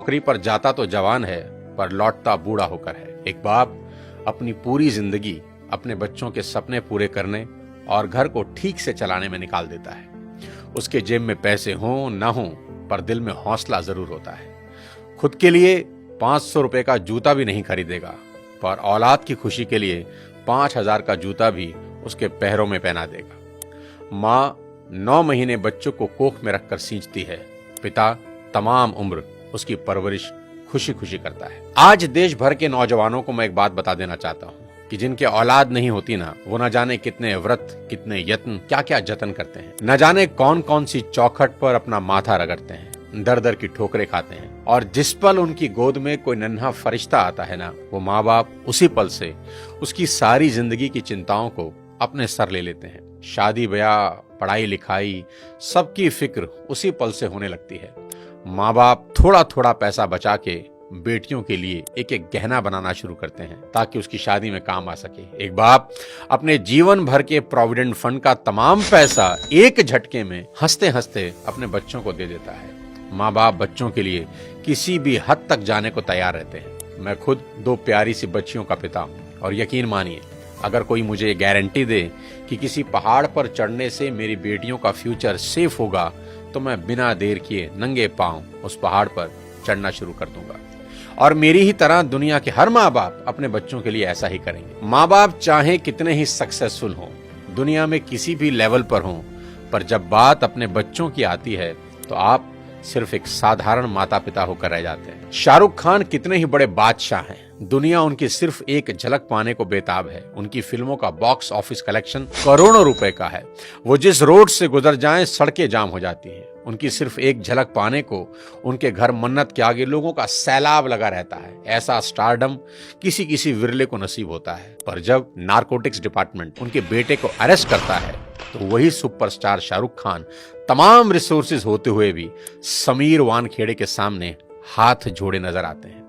नौकरी पर जाता तो जवान है पर लौटता बूढ़ा होकर है। एक बाप अपनी पूरी जिंदगी अपने बच्चों के सपने पूरे करने और घर को ठीक से चलाने में निकाल देता है। उसके जेब में पैसे हों ना हों पर दिल में हौसला जरूर होता है। खुद के लिए 500 रुपए का जूता भी नहीं खरीदेगा पर औलाद की खुशी के लिए 5000 का जूता भी उसके पैरों में पहना देगा। माँ 9 महीने बच्चों को कोख में रखकर सींचती है, पिता तमाम उम्र उसकी परवरिश खुशी खुशी करता है। आज देश भर के नौजवानों को मैं एक बात बता देना चाहता हूँ कि जिनके औलाद नहीं होती ना, वो न जाने कितने व्रत, कितने यत्न, क्या क्या जतन करते हैं। न जाने कौन कौन सी चौखट पर अपना माथा रगड़ते हैं, दर दर की ठोकरें खाते हैं और जिस पल उनकी गोद में कोई नन्हा फरिश्ता आता है ना, वो माँ बाप उसी पल से उसकी सारी जिंदगी की चिंताओं को अपने सर ले लेते हैं। शादी ब्याह, पढ़ाई लिखाई, सबकी फिक्र उसी पल से होने लगती है। माँ बाप थोड़ा थोड़ा पैसा बचा के बेटियों के लिए एक एक गहना बनाना शुरू करते हैं ताकि उसकी शादी में काम आ सके। एक बाप अपने जीवन भर के प्रोविडेंट फंड का तमाम पैसा एक झटके में हंसते हंसते अपने बच्चों को दे देता है। माँ बाप बच्चों के लिए किसी भी हद तक जाने को तैयार रहते हैं। मैं खुद 2 प्यारी सी बच्चियों का पिता हूँ और यकीन मानिए, अगर कोई मुझे गारंटी दे कि किसी पहाड़ पर चढ़ने से मेरी बेटियों का फ्यूचर सेफ होगा तो मैं बिना देर किए नंगे पांव उस पहाड़ पर चढ़ना शुरू कर दूंगा। और मेरी ही तरह दुनिया के हर माँ बाप अपने बच्चों के लिए ऐसा ही करेंगे। माँ बाप चाहे कितने ही सक्सेसफुल हों, दुनिया में किसी भी लेवल पर हों, पर जब बात अपने बच्चों की आती है तो आप सिर्फ एक साधारण माता पिता होकर रह जाते हैं। शाहरुख खान कितने ही बड़े बादशाह हैं, दुनिया उनकी सिर्फ एक झलक पाने को बेताब है। उनकी फिल्मों का बॉक्स ऑफिस कलेक्शन करोड़ों रुपए का है। वो जिस रोड से गुजर जाएं सड़कें जाम हो जाती हैं। उनकी सिर्फ एक झलक पाने को उनके घर मन्नत के आगे लोगों का सैलाब लगा रहता है। ऐसा स्टारडम किसी किसी विरले को नसीब होता है। पर जब नारकोटिक्स डिपार्टमेंट उनके बेटे को अरेस्ट करता है तो वही सुपरस्टार शाहरुख खान तमाम रिसोर्सेज होते हुए भी समीर वानखेड़े के सामने हाथ जोड़े नजर आते हैं।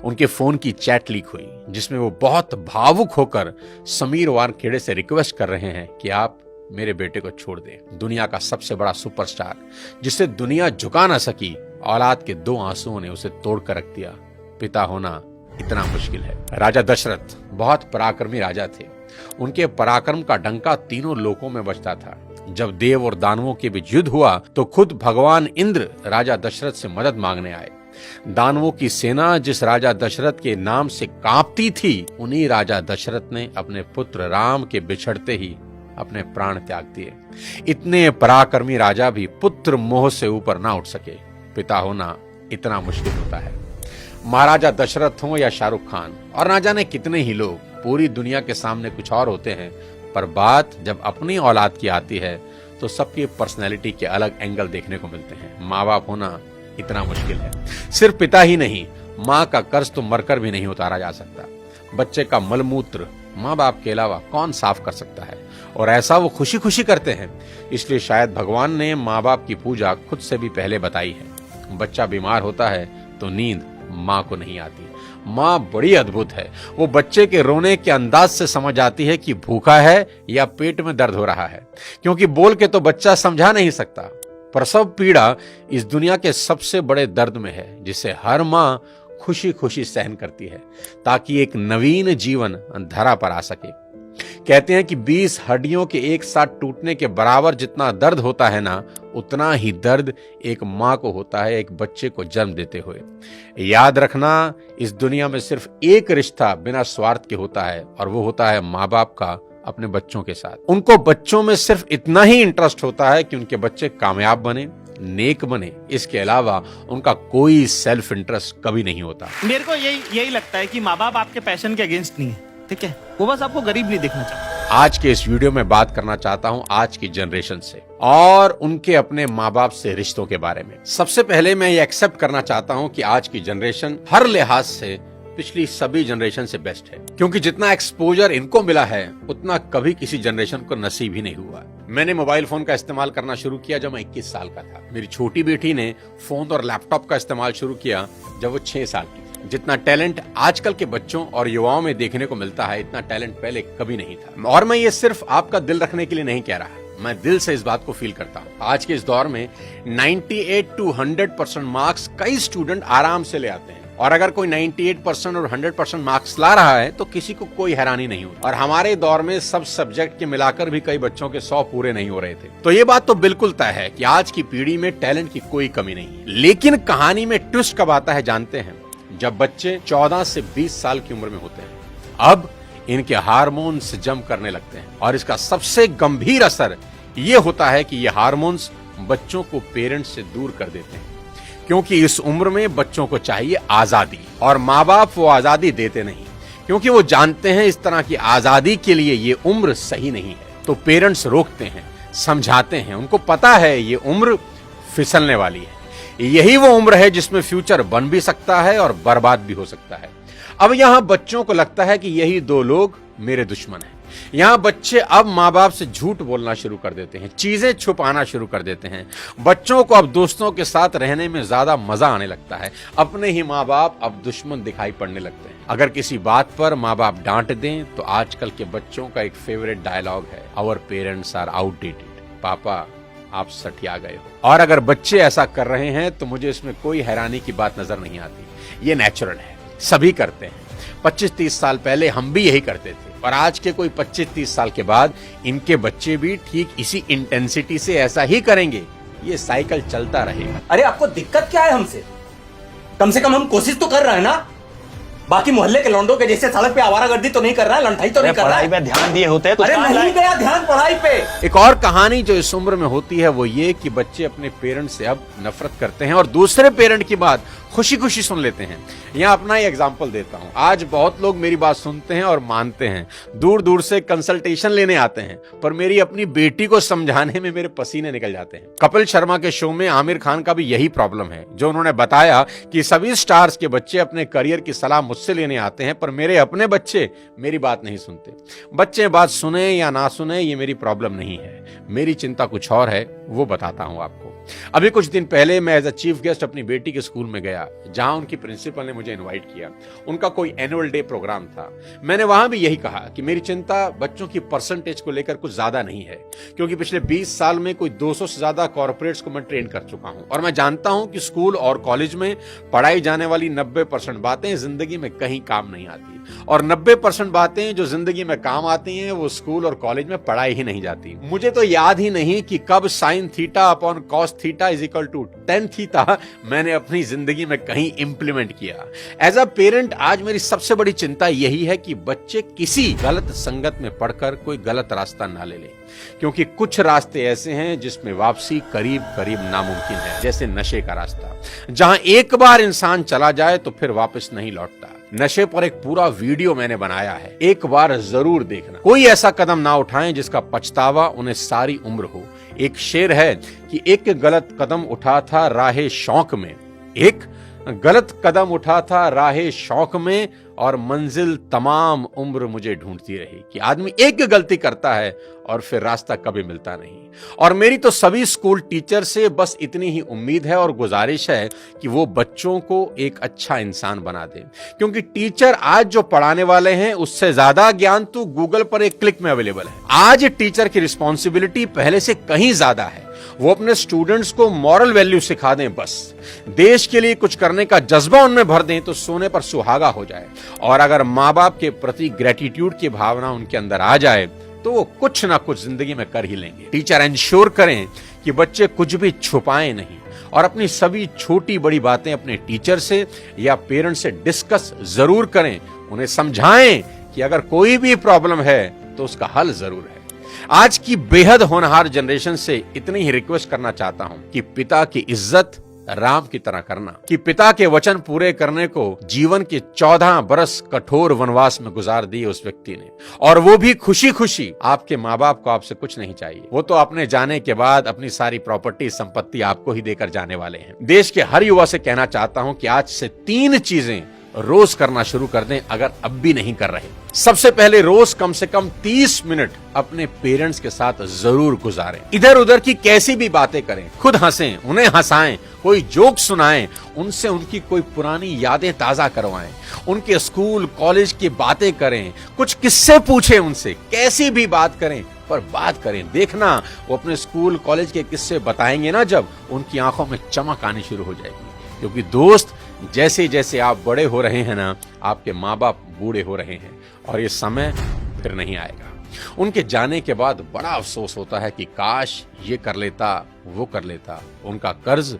उनके फोन की चैट लीक हुई जिसमें वो बहुत भावुक होकर समीर वानखेड़े से रिक्वेस्ट कर रहे हैं कि आप मेरे बेटे को छोड़ दें। दुनिया का सबसे बड़ा सुपरस्टार जिसे दुनिया झुका ना सकी, औलाद के 2 आंसुओं ने उसे तोड़ कर रख दिया। पिता होना इतना मुश्किल है। राजा दशरथ बहुत पराक्रमी राजा थे। उनके पराक्रम का डंका तीनों लोकों में बजता था। जब देव और दानवों के बीच युद्ध हुआ तो खुद भगवान इंद्र राजा दशरथ से मदद मांगने आए। दानवों की सेना जिस राजा दशरथ के नाम से कांपती थी, उन्हीं राजा दशरथ ने अपने पुत्र राम के बिछड़ते ही अपने प्राण त्याग दिए। इतने पराक्रमी राजा भी पुत्र मोह से ऊपर ना उठ सके। पिता होना इतना मुश्किल होता है। महाराजा दशरथ हो या शाहरुख खान और ना जाने कितने ही लोग, पूरी दुनिया के सामने कुछ और होते हैं, पर बात जब अपनी औलाद की आती है तो सबकी पर्सनैलिटी के अलग एंगल देखने को मिलते हैं। माँ बाप होना इतना मुश्किल है। सिर्फ पिता ही नहीं, माँ का कर्ज तो मरकर भी नहीं उतारा जा सकता। बच्चे का मलमूत्र माँ बाप के अलावा कौन साफ कर सकता है, और ऐसा वो खुशी खुशी करते हैं। इसलिए शायद भगवान ने माँ बाप की पूजा खुद से भी पहले बताई है। बच्चा बीमार होता है तो नींद माँ को नहीं आती। माँ बड़ी अद्भुत है। वो बच्चे के रोने के अंदाज से समझ आती है कि भूखा है या पेट में दर्द हो रहा है, क्योंकि बोल के तो बच्चा समझा नहीं सकता। प्रसव पीड़ा इस दुनिया के सबसे बड़े दर्द में है, जिसे हर माँ खुशी खुशी सहन करती है ताकि एक नवीन जीवन धरा पर आ सके। कहते हैं कि 20 हड्डियों के एक साथ टूटने के बराबर जितना दर्द होता है ना, उतना ही दर्द एक माँ को होता है एक बच्चे को जन्म देते हुए। याद रखना, इस दुनिया में सिर्फ एक रिश्ता बिना स्वार्थ के होता है, और वो होता है माँ बाप का अपने बच्चों के साथ। उनको बच्चों में सिर्फ इतना ही इंटरेस्ट होता है कि उनके बच्चे कामयाब बने, नेक बने। इसके अलावा उनका कोई सेल्फ इंटरेस्ट कभी नहीं होता। मेरे को यही लगता है कि माँ बाप आपके पैशन के अगेंस्ट नहीं है, ठीक है? वो बस आपको गरीब नहीं देखना चाहता। आज के इस वीडियो में बात करना चाहता हूं आज की जनरेशन से और उनके अपने माँ बाप से रिश्तों के बारे में। सबसे पहले मैं ये एक्सेप्ट करना चाहता हूं कि आज की जनरेशन हर लिहाज से पिछली सभी जनरेशन से बेस्ट है, क्योंकि जितना एक्सपोजर इनको मिला है उतना कभी किसी जनरेशन को नसीब ही नहीं हुआ। मैंने मोबाइल फोन का इस्तेमाल करना शुरू किया जब मैं 21 साल का था। मेरी छोटी बेटी ने फोन और लैपटॉप का इस्तेमाल शुरू किया जब वो 6 साल की थी। जितना टैलेंट आजकल के बच्चों और युवाओं में देखने को मिलता है, इतना टैलेंट पहले कभी नहीं था। और मैं ये सिर्फ आपका दिल रखने के लिए नहीं कह रहा, मैं दिल से इस बात को फील करता हूँ। आज के इस दौर में 98 to 100% मार्क्स कई स्टूडेंट आराम से ले आते हैं, और अगर कोई 98% और 100% मार्क्स ला रहा है तो किसी को कोई हैरानी नहीं होती। और हमारे दौर में सब सब्जेक्ट के मिलाकर भी कई बच्चों के 100 पूरे नहीं हो रहे थे। तो ये बात तो बिल्कुल तय है कि आज की पीढ़ी में टैलेंट की कोई कमी नहीं है। लेकिन कहानी में ट्विस्ट कब आता है जानते हैं? जब बच्चे 14 से 20 साल की उम्र में होते हैं। अब इनके हार्मोन्स जम करने लगते हैं, और इसका सबसे गंभीर असर ये होता है कि ये हार्मोन्स बच्चों को पेरेंट्स से दूर कर देते हैं, क्योंकि इस उम्र में बच्चों को चाहिए आजादी, और माँ बाप वो आजादी देते नहीं, क्योंकि वो जानते हैं इस तरह की आजादी के लिए ये उम्र सही नहीं है। तो पेरेंट्स रोकते हैं, समझाते हैं, उनको पता है ये उम्र फिसलने वाली है, यही वो उम्र है जिसमें फ्यूचर बन भी सकता है और बर्बाद भी हो सकता है। अब यहां बच्चों को लगता है कि यही दो लोग मेरे दुश्मन हैं। यहां बच्चे अब माँ बाप से झूठ बोलना शुरू कर देते हैं, चीजें छुपाना शुरू कर देते हैं। बच्चों को अब दोस्तों के साथ रहने में ज्यादा मजा आने लगता है, अपने ही माँ बाप अब दुश्मन दिखाई पड़ने लगते हैं। अगर किसी बात पर माँ बाप डांट दें तो आजकल के बच्चों का एक फेवरेट डायलॉग है, आवर पेरेंट्स आर आउटडेटेड। पापा आप सठिया गए हो। और अगर बच्चे ऐसा कर रहे हैं तो मुझे इसमें कोई हैरानी की बात नजर नहीं आती। ये नेचुरल है, सभी करते हैं। 25-30 साल पहले हम भी यही करते थे, और आज के कोई 25-30 साल के बाद इनके बच्चे भी ठीक इसी इंटेंसिटी से ऐसा ही करेंगे। ये साइकिल चलता रहेगा। अरे आपको दिक्कत क्या है हमसे? कम से कम हम कोशिश तो कर रहे हैं ना। बाकी मोहल्ले के लौंडों के जैसे सड़क पे आवारागर्दी तो नहीं कर रहा है, लंठाई तो नहीं कर रहा है। पढ़ाई पे ध्यान दिए होते तो अरे नहीं गया ध्यान पढ़ाई पे। एक और कहानी जो इस उम्र में होती है वो ये कि बच्चे अपने पेरेंट से अब नफरत करते हैं और दूसरे पेरेंट की बात खुशी खुशी सुन लेते हैं। यहाँ अपना ही एग्जाम्पल देता हूँ। आज बहुत लोग मेरी बात सुनते हैं और मानते हैं, दूर दूर से कंसल्टेशन लेने आते हैं, पर मेरी अपनी बेटी को समझाने में मेरे पसीने निकल जाते हैं। कपिल शर्मा के शो में आमिर खान का भी यही प्रॉब्लम है, जो उन्होंने बताया कि सभी स्टार्स के बच्चे अपने करियर की सलाह मुझसे लेने आते हैं, पर मेरे अपने बच्चे मेरी बात नहीं सुनते। बच्चे बात सुने या ना सुने ये मेरी प्रॉब्लम नहीं है, मेरी चिंता कुछ और है, वो बताता हूं आपको। अभी कुछ दिन पहले मैं एज अ चीफ गेस्ट अपनी बेटी के स्कूल में गया, जहां उनकी प्रिंसिपल ने मुझे इनवाइट किया। उनका कोई एनुअल डे प्रोग्राम था। मैंने वहां भी यही कहा कि मेरी चिंता बच्चों की परसेंटेज को लेकर कुछ ज्यादा नहीं है, क्योंकि पिछले 20 साल में कोई 200 से ज्यादा कॉर्पोरेट्स को मैं ट्रेन कर चुका हूं, और मैं जानता हूं कि स्कूल और कॉलेज में पढ़ाई जाने वाली 90% बातें जिंदगी में कहीं काम नहीं आती, और 90% बातें जो जिंदगी में काम आती हैं वो स्कूल और कॉलेज में पढ़ाई ही नहीं जाती। मुझे तो याद ही नहीं कि कब sine theta upon cos theta is equal to tan theta मैंने अपनी जिंदगी में कहीं इंप्लीमेंट किया। एज अ पेरेंट आज मेरी सबसे बड़ी चिंता यही है कि बच्चे किसी गलत संगत में पढ़कर कोई गलत रास्ता ना ले लें, क्योंकि कुछ रास्ते ऐसे हैं जिसमें वापसी करीब करीब नामुमकिन है, जैसे नशे का रास्ता, जहां एक बार इंसान चला जाए तो फिर वापस नहीं लौटता। नशे पर एक पूरा वीडियो मैंने बनाया है, एक बार जरूर देखना। कोई ऐसा कदम ना उठाएं जिसका पछतावा उन्हें सारी उम्र हो। एक शेर है कि एक गलत कदम उठा था राहे शौक में, एक गलत कदम उठा था राहे शौक में, और मंजिल तमाम उम्र मुझे ढूंढती रही। कि आदमी एक गलती करता है और फिर रास्ता कभी मिलता नहीं। और मेरी तो सभी स्कूल टीचर से बस इतनी ही उम्मीद है और गुजारिश है कि वो बच्चों को एक अच्छा इंसान बना दे, क्योंकि टीचर आज जो पढ़ाने वाले हैं उससे ज्यादा ज्ञान तो गूगल पर एक क्लिक में अवेलेबल है। आज टीचर की रिस्पॉन्सिबिलिटी पहले से कहीं ज्यादा है। वो अपने स्टूडेंट्स को मॉरल वैल्यू सिखा दें, बस देश के लिए कुछ करने का जज्बा उनमें भर दें तो सोने पर सुहागा हो जाए। और अगर माँ बाप के प्रति ग्रेटिट्यूड की भावना उनके अंदर आ जाए तो वो कुछ ना कुछ जिंदगी में कर ही लेंगे। टीचर इंश्योर करें कि बच्चे कुछ भी छुपाएं नहीं, और अपनी सभी छोटी बड़ी बातें अपने टीचर से या पेरेंट्स से डिस्कस जरूर करें। उन्हें समझाएं कि अगर कोई भी प्रॉब्लम है तो उसका हल जरूर है। आज की बेहद होनहार जनरेशन से इतनी ही रिक्वेस्ट करना चाहता हूं कि पिता की इज्जत राम की तरह करना, कि पिता के वचन पूरे करने को जीवन के 14 बरस कठोर वनवास में गुजार दिए उस व्यक्ति ने, और वो भी खुशी खुशी। आपके माँ बाप को आपसे कुछ नहीं चाहिए, वो तो अपने जाने के बाद अपनी सारी प्रॉपर्टी संपत्ति आपको ही देकर जाने वाले हैं। देश के हर युवा से कहना चाहता हूं कि आज से 3 चीजें रोज करना शुरू कर दें, अगर अब भी नहीं कर रहे। सबसे पहले रोज कम से कम 30 मिनट अपने पेरेंट्स के साथ जरूर गुजारें। इधर उधर की कैसी भी बातें करें, खुद हंसें, उन्हें हंसाएं, कोई जोक सुनाएं, उनसे उनकी कोई पुरानी यादें ताजा करवाएं, उनके स्कूल कॉलेज की बातें करें, कुछ किस्से पूछें उनसे, कैसी भी बात करें, पर बात करें, देखना वो अपने स्कूल कॉलेज के किस्से बताएंगे ना, जब उनकी आंखों में चमक आनी शुरू हो जाएगी। क्योंकि दोस्त, जैसे जैसे आप बड़े हो रहे हैं ना, आपके माँ बाप बूढ़े हो रहे हैं और ये समय फिर नहीं आएगा। उनके जाने के बाद बड़ा अफसोस होता है कि काश ये कर लेता, वो कर लेता। उनका कर्ज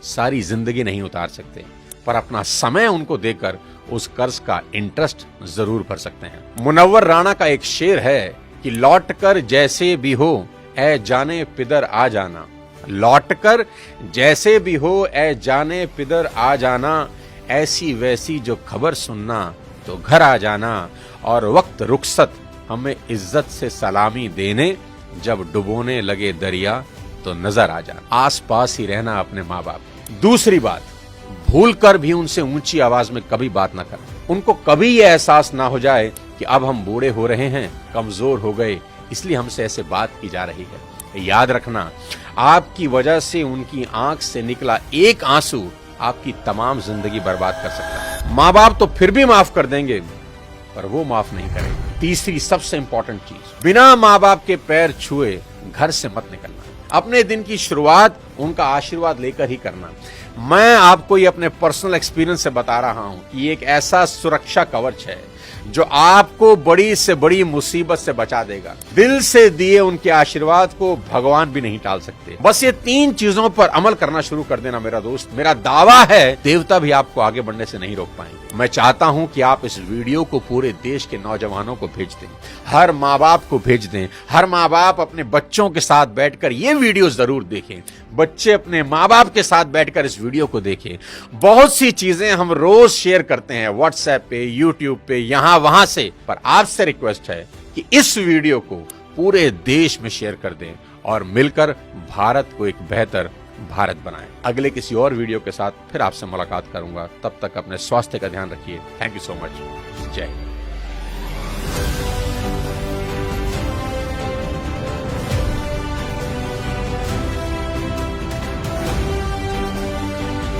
सारी जिंदगी नहीं उतार सकते, पर अपना समय उनको देकर उस कर्ज का इंटरेस्ट जरूर भर सकते हैं। मुनव्वर राणा का एक शेर है कि लौट कर जैसे भी हो ऐ जाने पिदर आ जाना, लौट कर जैसे भी हो ऐ जाने पिदर आ जाना, ऐसी वैसी जो खबर सुनना तो घर आ जाना, और वक्त रुखसत हमें इज्जत से सलामी देने, जब डुबोने लगे दरिया तो नजर आ जाना। आस पास ही रहना अपने माँ बाप। दूसरी बात, भूल कर भी उनसे ऊंची आवाज में कभी बात ना करें। उनको कभी ये एहसास ना हो जाए कि अब हम बूढ़े हो रहे हैं, कमजोर हो गए, इसलिए हमसे ऐसे बात की जा रही है। याद रखना, आपकी वजह से उनकी आंख से निकला एक आंसू आपकी तमाम जिंदगी बर्बाद कर सकता है। माँ बाप तो फिर भी माफ कर देंगे, पर वो माफ नहीं करेंगे। तीसरी सबसे इंपॉर्टेंट चीज, बिना माँ बाप के पैर छुए घर से मत निकलना। अपने दिन की शुरुआत उनका आशीर्वाद लेकर ही करना। मैं आपको ये अपने पर्सनल एक्सपीरियंस से बता रहा हूं कि ये एक ऐसा सुरक्षा कवच है जो आपको बड़ी से बड़ी मुसीबत से बचा देगा। दिल से दिए उनके आशीर्वाद को भगवान भी नहीं टाल सकते। बस ये 3 चीजों पर अमल करना शुरू कर देना मेरा दोस्त। मेरा दावा है देवता भी आपको आगे बढ़ने से नहीं रोक पाएंगे। मैं चाहता हूं कि आप इस वीडियो को पूरे देश के नौजवानों को भेज दें, हर माँ बाप को भेज दें। हर माँ बाप अपने बच्चों के साथ बैठकर ये वीडियो जरूर देखें। बच्चे अपने माँ बाप के साथ बैठकर इस वीडियो को देखें। बहुत सी चीजें हम रोज शेयर करते हैं व्हाट्सएप पे, यूट्यूब पे, यहां वहां से, पर आपसे रिक्वेस्ट है कि इस वीडियो को पूरे देश में शेयर कर दें और मिलकर भारत को एक बेहतर भारत बनाएं। अगले किसी और वीडियो के साथ फिर आपसे मुलाकात करूंगा। तब तक अपने स्वास्थ्य का ध्यान रखिए। Thank you so much. जय हिंद।